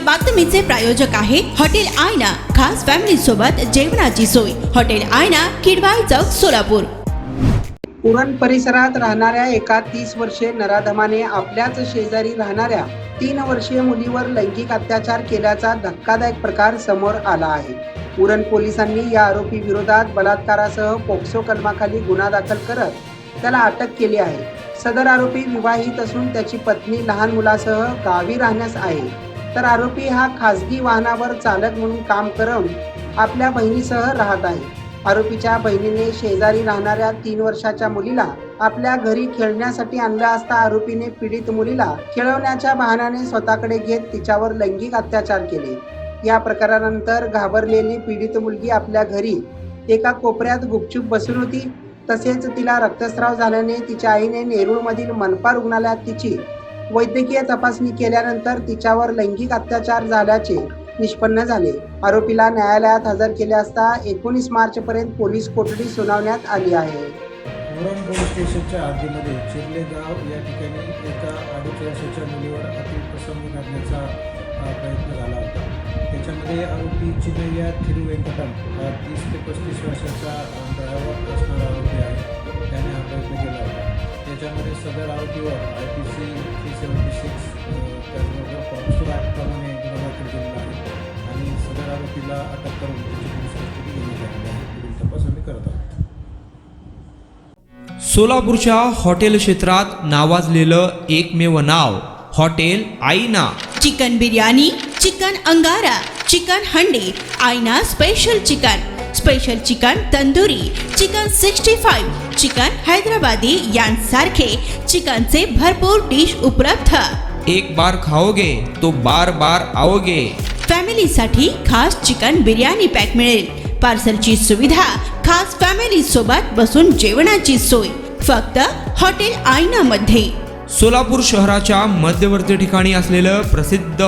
बातमीचे प्रायोजक आहे हॉटेल आयना, खास फॅमिली सोबत जेवणाची सोय। हॉटेल आयना, किडवाई चौक, सोलापूर। उरण परिसरात राहणाऱ्या एका 30 वर्षीय नराधमाने आपल्याच शेजारी राहणाऱ्या 3 वर्षीय मुलीवर लैंगिक अत्याचार केल्याचा धक्कादायक प्रकार समोर आला आहे। उरण पोलिसांनी या आरोपी विरोधात बलात्कारासह पोक्सो कलमाखाली गुन्हा दाखल करत त्याला अटक केली आहे। सदर आरोपी विवाहित असून त्याची पत्नी लहान मुलासह गावी राहण्यास आहे, तर आरोपी हा खासगी वाहनावर चालक म्हणून काम करून आपल्या बहिणीसह राहत आहे। आरोपीच्या बहिणीने शेजारी राहणाऱ्या 3 वर्षाच्या मुलीला आपल्या घरी खेळण्यासाठी आणलं असता आरोपीने पीडित मुलीला खेळवण्याच्या बहाण्याने स्वतःकडे घेत तिच्यावर लैंगिक अत्याचार केले। या प्रकारानंतर घाबरलेली पीडित मुलगी आपल्या घरी एका कोपऱ्यात गुपचूप बसून होती। तसेच तिला रक्तस्राव झाल्याने तिच्या आईने नेरूळमधील मनपा रुग्णालयात तिची वैद्यकीय तपासणी केल्यानंतर तिच्यावर लैंगिक अत्याचार झाल्याचे निष्पन्न झाले। आरोपीला न्यायालयात हजर केले असता 19 मार्चपर्यंत पोलीस कोठडी सुनावण्यात आली आहे। उरण पोलीस स्टेशनच्या हद्दीमध्ये चिरले गाव या ठिकाणी एका 2.5 वर्षाच्या मुलीवर अतिप्रसंग करण्याचा प्रयत्न झाला होता। त्याच्यामध्ये आरोपी चिन्नय्या थिरुवेंकटम 30 ते 35 वर्षाचा ड्रायव्हर असणारा आरोपी आहे, त्याने हा प्रयत्न केला होता। त्याच्यामध्ये सदर आरोपीवर IPC 376 त्याचबरोबर पॉक्सो ॲक्टप्रमाणे गुन्हा दाखल केलेला आहे आणि सदर आरोपीला अटक करून त्याची पोलीस कस्टडी घेण्यात आलेली आहे। पुढील तपास आम्ही करत आहोत। सोलापूरच्या हॉटेल क्षेत्रात नावाजलेलं एकमेव नाव हॉटेल आईना। चिकन बिर्याणी, चिकन अंगारा, चिकन हंडी, आईना special chicken tandoori, chicken 65, chicken Hyderabadi यांसारखे चिकनचे भरपूर डिश उपलब्ध। एक बार खाओगे तो बार बार आओगे। फॅमिलीसाठी खास चिकन बिर्याणी पॅक मिळेल। पार्सलची सुविधा, खास फॅमिली सोबत बसून जेवणाची सोय फक्त हॉटेल आईना मध्ये। सोलापूर शहराच्या मध्यवर्ती ठिकाणी असलेलं प्रसिद्ध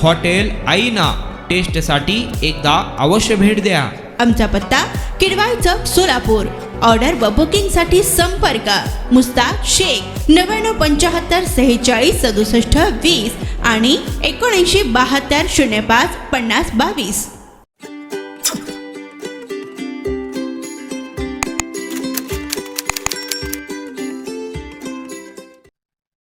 हॉटेल आईना टेस्टसाठी एकदा अवश्य भेट द्या। आमचा पत्ता किडवाई चौक, सोलापूर। ऑर्डर व बुकिंग साठी संपर्क मुस्ताक शेख 9975 46 67 20 आणि 7972 05 50 22।